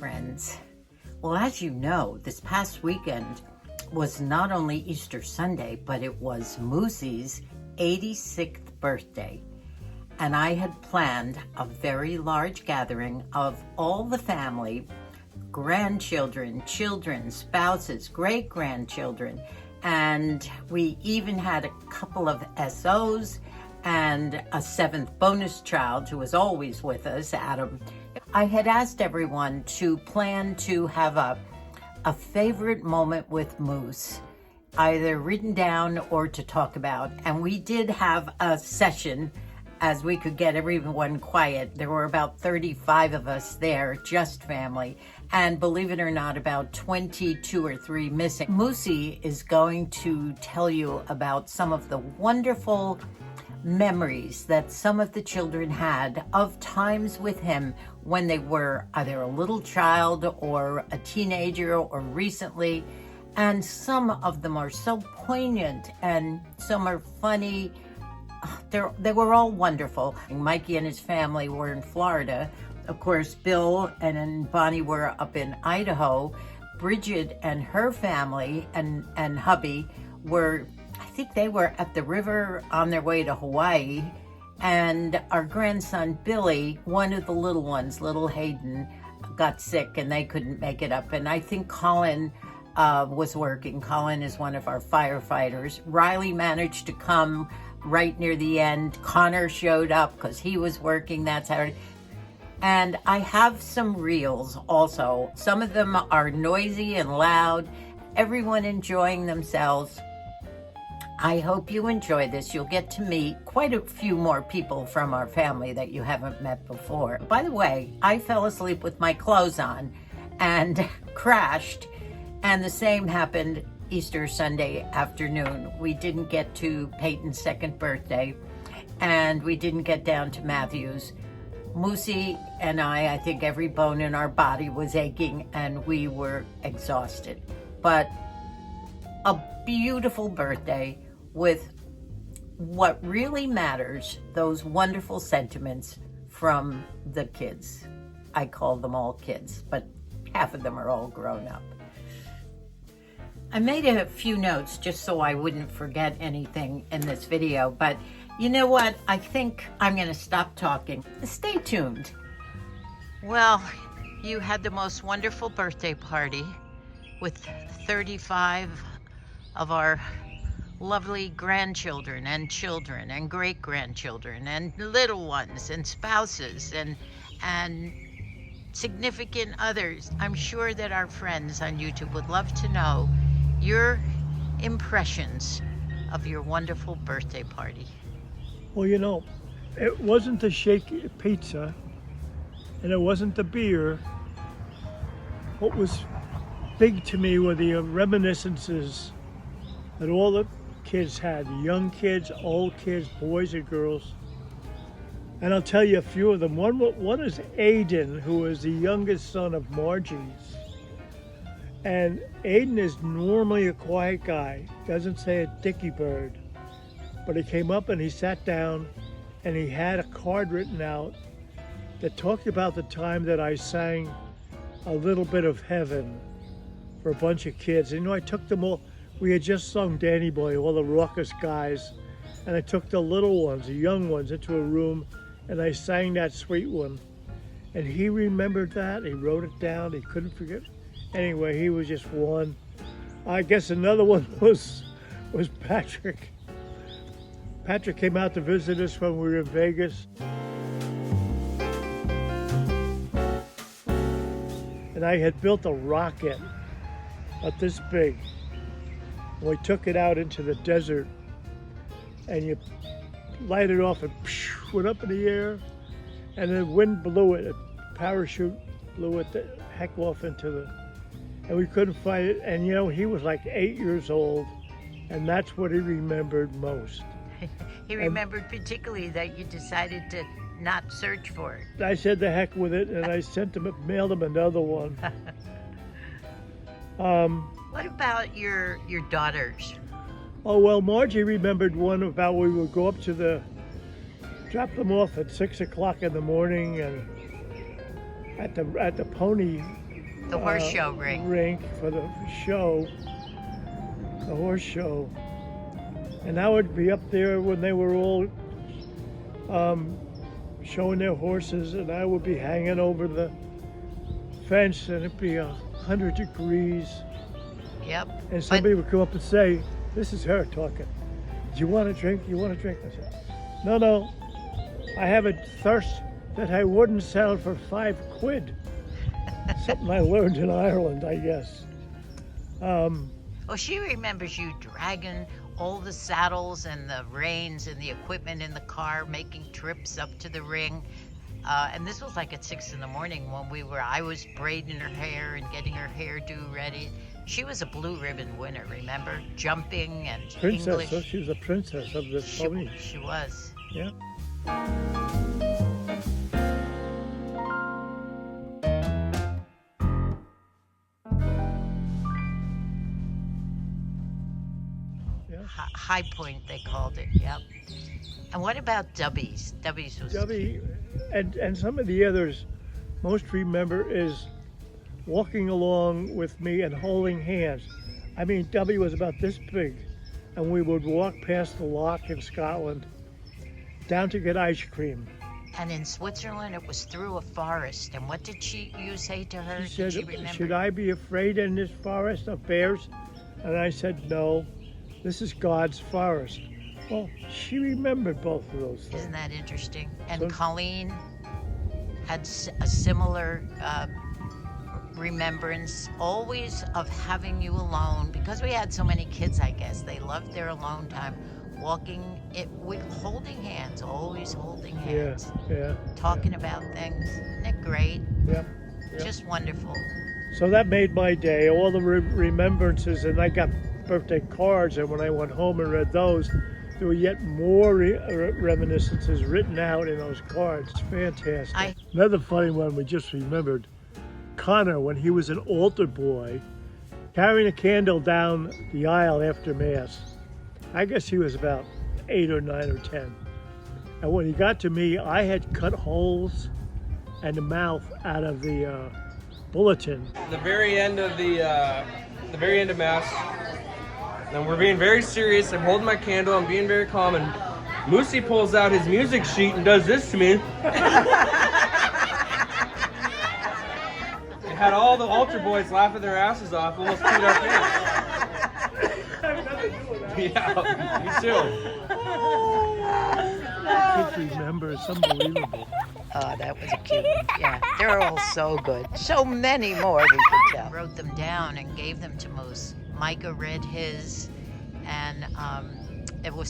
friends. Well, as you know, this past weekend was not only Easter Sunday, but it was Moosie's 86th birthday. And I had planned a very large gathering of all the family, grandchildren, children, spouses, great-grandchildren, and we even had a couple of SOs and a seventh bonus child who was always with us, Adam. I had asked everyone to plan to have a favorite moment with Moose, either written down or to talk about. And we did have a session as we could get everyone quiet. There were about 35 of us there, just family. And believe it or not, about 22 or 3 missing. Moosie is going to tell you about some of the wonderful memories that some of the children had of times with him when they were either a little child or a teenager or recently. And some of them are so poignant and some are funny. They were all wonderful. Mikey and his family were in Florida. Of course, Bill and Bonnie were up in Idaho. Bridget and her family and hubby were, I think they were at the river on their way to Hawaii. And our grandson, Billy, one of the little ones, little Hayden, got sick and they couldn't make it up. And I think Colin was working. Colin is one of our firefighters. Riley managed to come right near the end. Connor showed up because he was working that Saturday. And I have some reels also. Some of them are noisy and loud, everyone enjoying themselves. I hope you enjoy this. You'll get to meet quite a few more people from our family that you haven't met before. By the way, I fell asleep with my clothes on and crashed, and the same happened Easter Sunday afternoon. We didn't get to Peyton's second birthday, and we didn't get down to Matthew's. Moosie and I think every bone in our body was aching, and we were exhausted. But a beautiful birthday with what really matters, those wonderful sentiments from the kids. I call them all kids, but half of them are all grown up. I made a few notes just so I wouldn't forget anything in this video, but you know what? I think I'm going to stop talking. Stay tuned. Well, you had the most wonderful birthday party with 35 of our lovely grandchildren and children and great-grandchildren and little ones and spouses and significant others. I'm sure that our friends on YouTube would love to know your impressions of your wonderful birthday party. Well, you know, it wasn't the Shakey pizza and it wasn't the beer. What was big to me were the reminiscences that all the kids had, young kids, old kids, boys and girls. And I'll tell you a few of them. One is Aiden, who is the youngest son of Margie's. And Aiden is normally a quiet guy, doesn't say a dicky bird. But he came up and he sat down and he had a card written out that talked about the time that I sang A Little Bit of Heaven for a bunch of kids. And, you know, I took them all. We had just sung Danny Boy, all the raucous guys. And I took the little ones, the young ones, into a room and I sang that sweet one. And he remembered that. He wrote it down. He couldn't forget. Anyway, he was just one. I guess another one was Patrick. Patrick came out to visit us when we were in Vegas. And I had built a rocket about this big. And we took it out into the desert and you light it off and went up in the air and the wind blew it. A parachute blew it the heck off into the, and we couldn't find it. And you know, he was like 8 years old and that's what he remembered most. He remembered particularly that you decided to not search for it. I said the heck with it, and I mailed him another one. What about your daughters? Oh, well, Margie remembered one about we would go up to drop them off at 6 o'clock in the morning and at the pony The horse show rink for the show, the horse show. And I would be up there when they were all showing their horses, and I would be hanging over the fence, and it'd be 100 degrees. Yep. And somebody would come up and say, this is her talking. Do you want a drink? You want a drink? I said, no. I have a thirst that I wouldn't sell for 5 quid. Something I learned in Ireland, I guess. Well, she remembers you dragging all the saddles and the reins and the equipment in the car, making trips up to the ring. And this was like at 6 in the morning when I was braiding her hair and getting her hairdo ready. She was a blue ribbon winner, remember? Jumping and Princess, English. so she was a princess of the pony. She was. Yeah. High Point, they called it, yep. And what about Dubbies? Dubbies was... Dubby, and some of the others most remember is walking along with me and holding hands. I mean, Dubby was about this big, and we would walk past the lock in Scotland down to get ice cream. And in Switzerland, it was through a forest. And what did you say to her? She said, did she remember? should I be afraid in this forest of bears? And I said, no, this is God's forest. Well, she remembered both of those things. Isn't that interesting? And So- Colleen had a similar remembrance, always of having you alone, because we had so many kids, I guess. They loved their alone time, walking it with holding hands, always holding hands, Yeah. talking about things. Isn't it great? Yeah. Just wonderful. So that made my day, all the remembrances, and I got birthday cards, and when I went home and read those, there were yet more reminiscences written out in those cards. It's fantastic. Another funny one we just remembered, Connor, when he was an altar boy, carrying a candle down the aisle after Mass. I guess he was about 8 or 9 or 10. And when he got to me, I had cut holes and the mouth out of the bulletin. The very end of Mass, and we're being very serious. I'm holding my candle. I'm being very calm, and Moosie pulls out his music sheet and does this to me. It had all the altar boys laughing their asses off, almost peed our pants. Yeah, me too. I can't remember. It's unbelievable. Oh, that was a cute one. Yeah, they're all so good. So many more we could tell. Wrote them down and gave them to Moose. Micah read his, and they were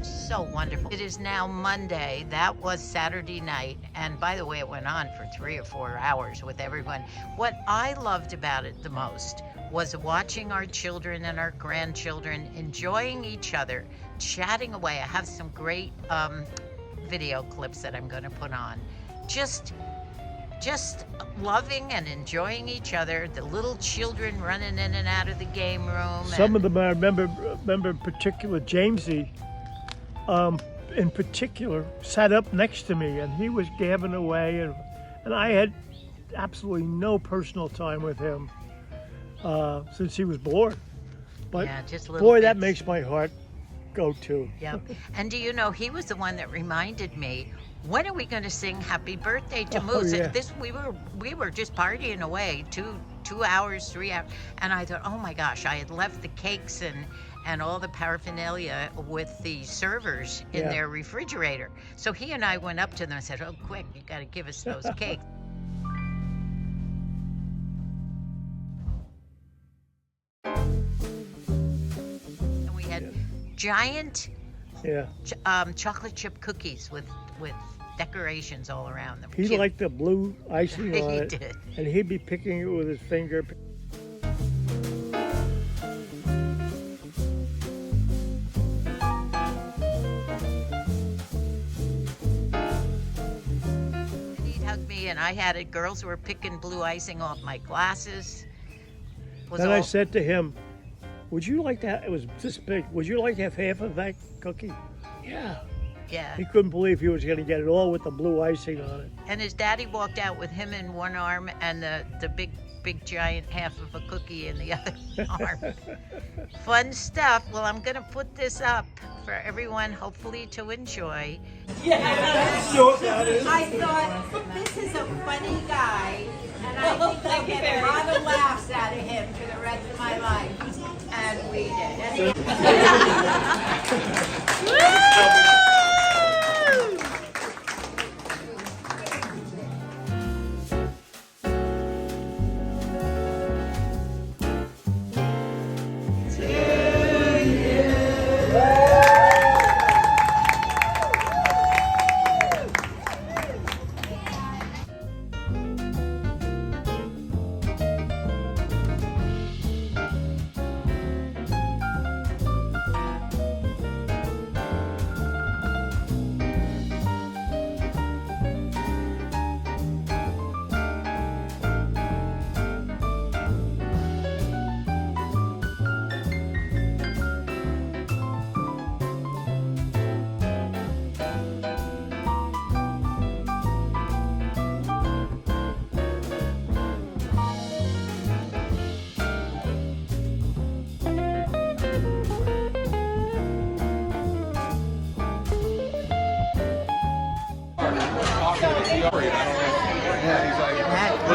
so wonderful. It is now Monday. That was Saturday night, and by the way, it went on for 3 or 4 hours with everyone. What I loved about it the most was watching our children and our grandchildren enjoying each other, chatting away. I have some great video clips that I'm going to put on. Just loving and enjoying each other. The little children running in and out of the game room. Some of them I remember in particular, Jamesy, in particular, sat up next to me, and he was gabbing away, and I had absolutely no personal time with him since he was born. But yeah, just little boy, bits. that makes my heart go too. Yep. And do you know, he was the one that reminded me, when are we going to sing Happy Birthday to Moose? Yeah. We were just partying away 2 hours, 3 hours, and I thought, oh my gosh, I had left the cakes and all the paraphernalia with the servers in Yeah. their refrigerator. So he and I went up to them and said, oh, quick, you got to give us those cakes. And we had giant Yeah. chocolate chip cookies with decorations all around them. He Cute. liked the blue icing on He it, did. and he'd be picking it with his finger. He'd hug me, and I had it. Girls were picking blue icing off my glasses. Then I said to him, would you like to have, it was this big, would you like to have half of that cookie? Yeah. Yeah. He couldn't believe he was going to get it all with the blue icing on it. And his daddy walked out with him in one arm and the big giant half of a cookie in the other arm. Fun stuff. Well, I'm going to put this up for everyone, hopefully to enjoy. I thought, this is a funny guy, and I think I'll get a lot of laughs out of him for the rest of my life. And we did.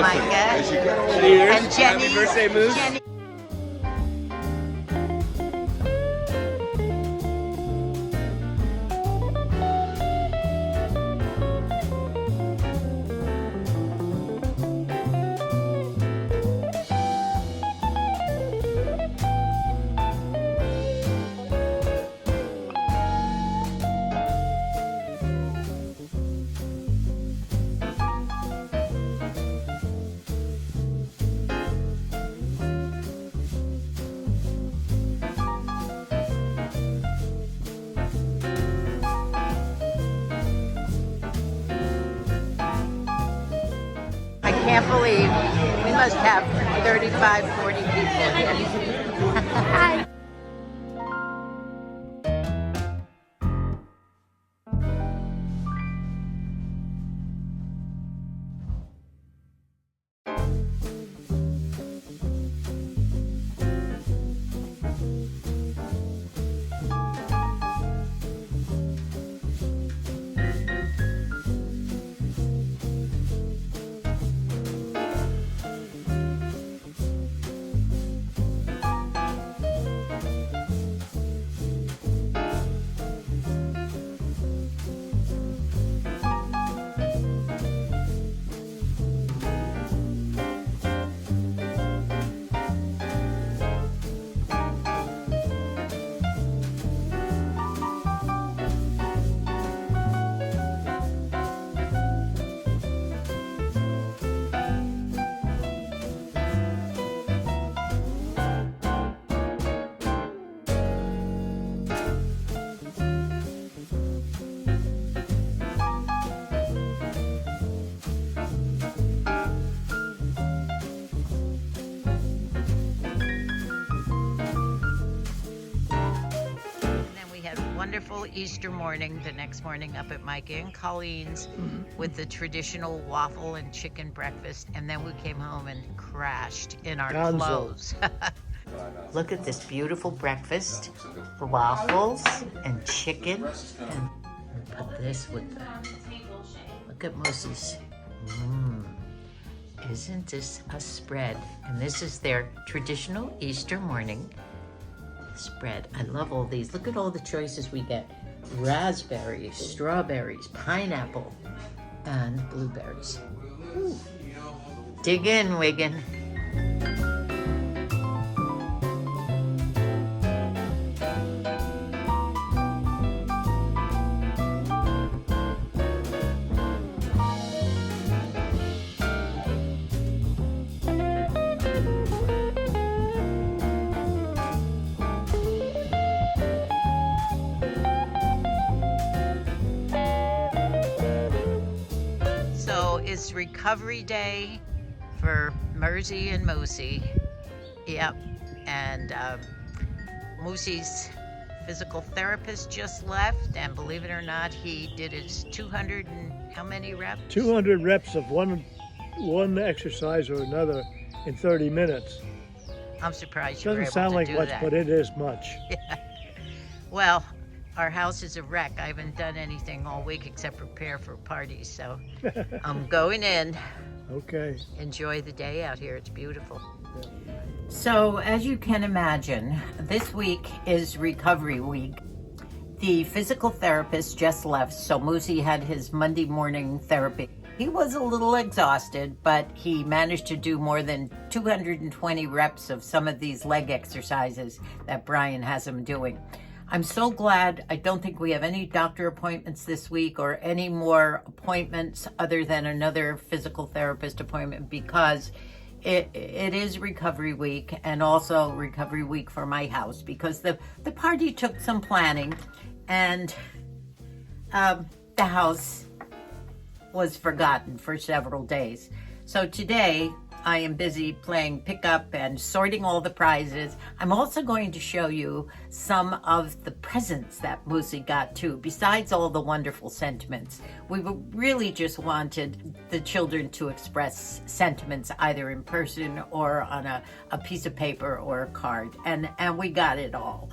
Micah and Jenny. Happy birthday, Moose. Jenny. I can't believe we must have 35, 40 people here. Hi. Wonderful Easter morning the next morning up at Micah and Colleen's with the traditional waffle and chicken breakfast, and then we came home and crashed in our clothes. Look at this beautiful breakfast, the waffles and chicken, and put this with the, look at Moosie's. Isn't this a spread? And this is their traditional Easter morning spread. I love all these. Look at all the choices we get. Raspberries, strawberries, pineapple, and blueberries. Ooh. Dig in, Wiggin. It's recovery day for Moosie and Moosie. Yep. And Moosie's physical therapist just left, and believe it or not, he did his 200 and how many reps? 200 reps of one exercise or another in 30 minutes. I'm surprised you were Doesn't able sound to like do much, that. but it is much. Well, our house is a wreck. I haven't done anything all week except prepare for parties, so I'm going in. Okay. Enjoy the day out here. It's beautiful. So, as you can imagine, this week is recovery week. The physical therapist just left, so Moosie had his Monday morning therapy. He was a little exhausted, but he managed to do more than 220 reps of some of these leg exercises that Brian has him doing. I'm so glad. I don't think we have any doctor appointments this week or any more appointments other than another physical therapist appointment, because it is recovery week, and also recovery week for my house, because the party took some planning, and the house was forgotten for several days. So today I am busy playing pickup and sorting all the prizes. I'm also going to show you some of the presents that Moosie got too, besides all the wonderful sentiments. We really just wanted the children to express sentiments either in person or on a piece of paper or a card, and we got it all.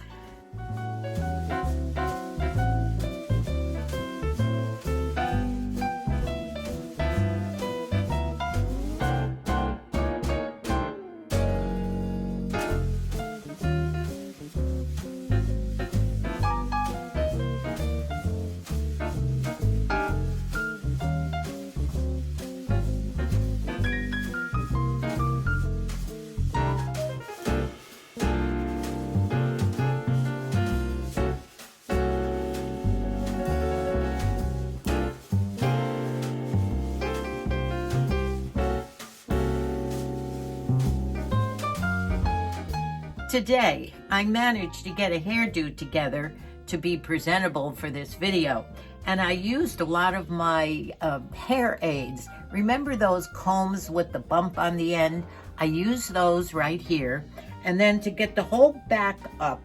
Today, I managed to get a hairdo together to be presentable for this video, and I used a lot of my hair aids. Remember those combs with the bump on the end? I used those right here, and then to get the whole back up,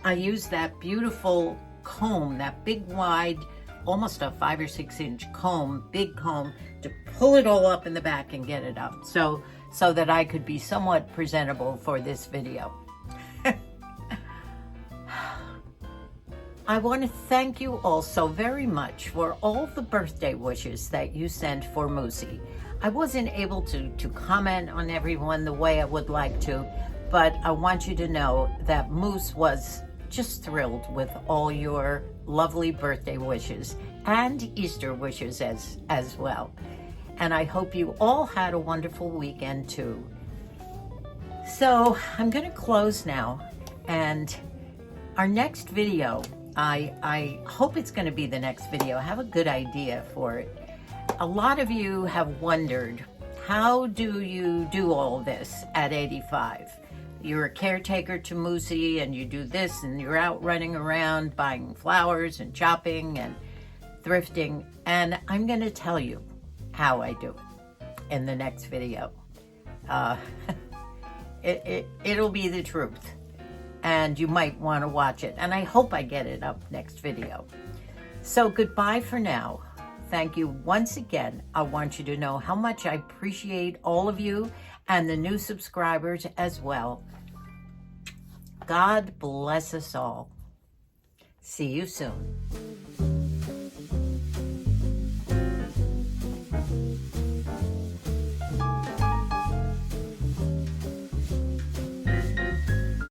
I used that beautiful comb, that big wide, almost a 5 or 6 inch comb, big comb, to pull it all up in the back and get it up, so that I could be somewhat presentable for this video. I want to thank you all so very much for all the birthday wishes that you sent for Moosie. I wasn't able to comment on everyone the way I would like to, but I want you to know that Moose was just thrilled with all your lovely birthday wishes and Easter wishes as well. And I hope you all had a wonderful weekend too. So I'm going to close now, and our next video, I hope it's going to be the next video. I have a good idea for it. A lot of you have wondered, how do you do all this at 85? You're a caretaker to Moosie, and you do this, and you're out running around buying flowers and shopping and thrifting, and I'm going to tell you how I do it in the next video. It'll be the truth, and you might want to watch it, and I hope I get it up next video. So goodbye for now. Thank you once again. I want you to know how much I appreciate all of you and the new subscribers as well. God bless us all. See you soon.